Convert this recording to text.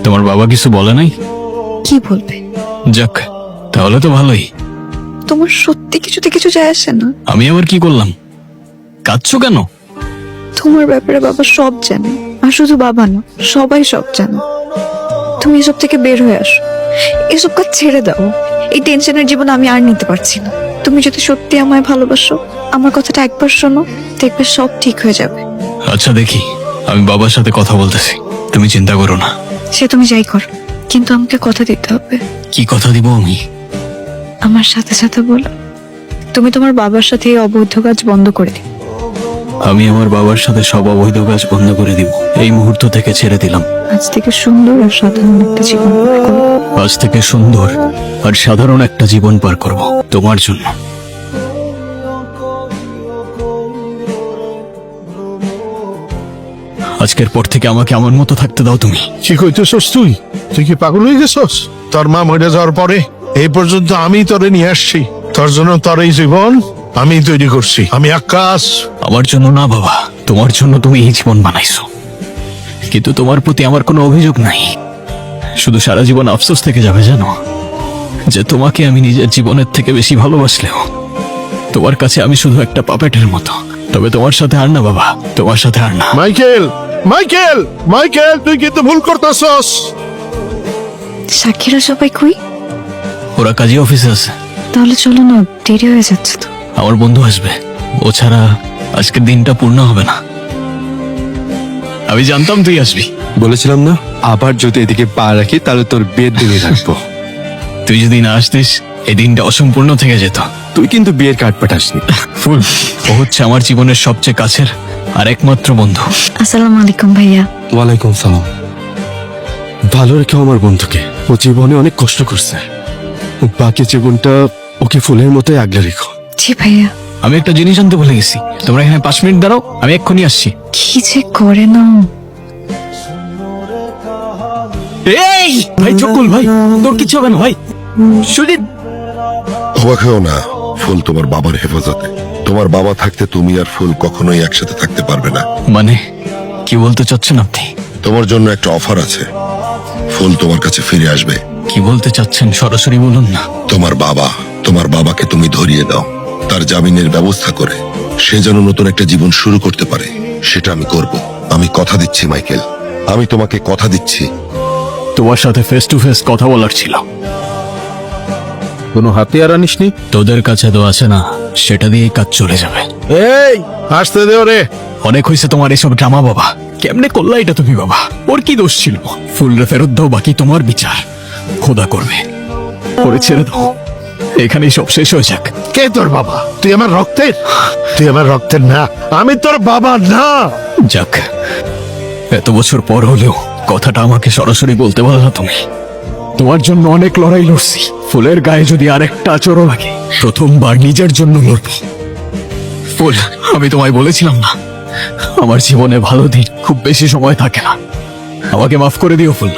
তোমার বাবা কিছু বলে নাই? কি বলবে? যাক, তাহলে তো ভালোই। তোমার সত্যি কিছুতে কিছু যায় আসে না? আমি আবার কি করলাম? কাঁদছো কেন? তোমার ব্যাপারে বাবা সব জানে, আর শুধু বাবা না, সবাই সব জানে। তুমি এসব থেকে বের হয়ে আসো, এসব কাজ ছেড়ে দাও। এই টেনশনের জীবন আমি আর নিতে পারছি না। তুমি যদি সত্যি আমায় ভালোবাসো, আমার কথাটা একবার শোনো, দেখবে সব ঠিক হয়ে যাবে। আচ্ছা দেখি, আমি বাবার সাথে কথা বলতেছি, তুমি চিন্তা করো না। সে তুমি যাই করো, কিন্তু আমাকে কথা দিতে হবে। কি কথা দিব আমি? আমার সাথে সাথে বলো, তুমি তোমার বাবার সাথে এই অবৈধ কাজ বন্ধ করে দিও। আমি আমার বাবার সাথে সব অবৈধ কাজ বন্ধ করে দিব। এই মুহূর্ত থেকে ছেড়ে দিলাম। আজ থেকে সুন্দর আর সাধারণ একটা জীবন পার করো। আজ থেকে সুন্দর আর সাধারণ একটা জীবন পার করব তোমার জন্য। আজকের পর থেকে আমাকে আমার মতো থাকতে দাও তুমি। কি কইতেছস তুই? তুই কি পাগল হয়ে গেছস? তোর মা মরে যাওয়ার পরে এই পর্যন্ত আমি তোরে নিয়ে আসছি। তোর জন্য তোর এই জীবন আমি তৈরি করছি। আমি আকাশ। আমার জন্য না বাবা, তোমার জন্য তুমি এই জীবন বানাইছো, কিন্তু তোমার প্রতি আমার কোনো অভিযোগ নাই। শুধু সারা জীবন আফসোস থেকে যাবে জানো, যে তোমাকে আমি নিজের জীবনের থেকে বেশি ভালোবাসলেও তোমার কাছে আমি শুধু একটা পাপেটের মতো। তবে তোমার সাথে আর না বাবা, তোমার সাথে আর না। মাইকেল, মাইকেল, মাইকেল, তুই কিন্তু ভুল করতেছস। সাক্ষীরা সবাই কই? ওরা কাজী অফিসে আছে। তাহলে চলো না, দেরি হয়ে যাচ্ছে তো। আমার বন্ধু আসবে, ও ছাড়া আজকের দিনটা পূর্ণ হবে না। আমি জানতাম তুই আসবি। বলেছিলাম না, আবার যদি এদিকে পা রাখি তাহলে তোর বিয়ের দিনই রাখবো। তুই যদি না আসতিস এই দিনটা অসম্পূর্ণ থেকে যেত। তুই কিন্তু বিয়ের কার্ড পাঠাসনি। ফুল, ও হচ্ছে আমার জীবনের সবচেয়ে কাছের আর একমাত্র বন্ধু। আসসালামু আলাইকুম ভাইয়া। ওয়ালাইকুম সালাম। ভালো রেখেও আমার বন্ধুকে, ও জীবনে অনেক কষ্ট করছে। বাকি জীবনটা ওকে ফুলের মতোই আগলে রেখো। জি ভাইয়া। আমি একটা জিনিস আনতে ভুলে গেছি, তোমরা এখানে 5 মিনিট দাঁড়াও, আমি এক্ষুনি আসছি। কি যে করে না। এই ভাই চকুল ভাই, তোর কিছু হবে না ভাই। সুজিত, অবাক হও না, ফুল তোমার বাবার হেফাজতে। তোমার বাবা থাকতে তুমি আর ফুল কখনোই একসাথে থাকতে পারবে না। মানে কি বলতে চাচ্ছেন আপনি? তোমার জন্য একটা অফার আছে, ফুল তোমার কাছে ফিরে আসবে। কি বলতে চাচ্ছেন সরাসরি বলুন না। তোমার বাবাকে তুমি ধরিয়ে দাও, তার জামিনের ব্যবস্থা করে সে যেন নতুন একটা জীবন শুরু করতে পারে। সেটা আমি করব। আমি কথা দিচ্ছি মাইকেল, আমি তোমাকে কথা দিচ্ছি। তোমার সাথে ফেস টু ফেস কথা বলার ছিল। কোনো হাতিয়ার আনিসনি? তোদের কাছে তো আছে না, সেটা দিয়েই কাজ চলে যাবে। এই আসতে দে ওরে। অনেক হয়েছে তোমার এসব ড্রামা বাবা। কেমনে করলা এটা তুমি বাবা? ওর কি দোষ ছিল? ফুলরে ফেরত দাও, বাকি তোমার বিচার খোদা করবে। ওরে ছেড়ে দাও, এখানেই সব শেষ হয়ে যাক। কে তোর বাবা? তুই আমার রক্তের? তুই আমার রক্তের না, আমি তোর বাবা না। যাক, এত বছর পর হলেও কথাটা আমাকে সরাসরি বলতে পারো না তুমি। তোমার জন্য অনেক লড়াই লড়ছি, ফুলের গায়ে যদি আরেকটা আচরও লাগে প্রথমবার নিজের জন্য লড়বো। ফুল, আমি তোমায় বলেছিলাম না আমার জীবনে ভালো দিন খুব বেশি সময় থাকে না। আমাকে মাফ করে দিও ফুল।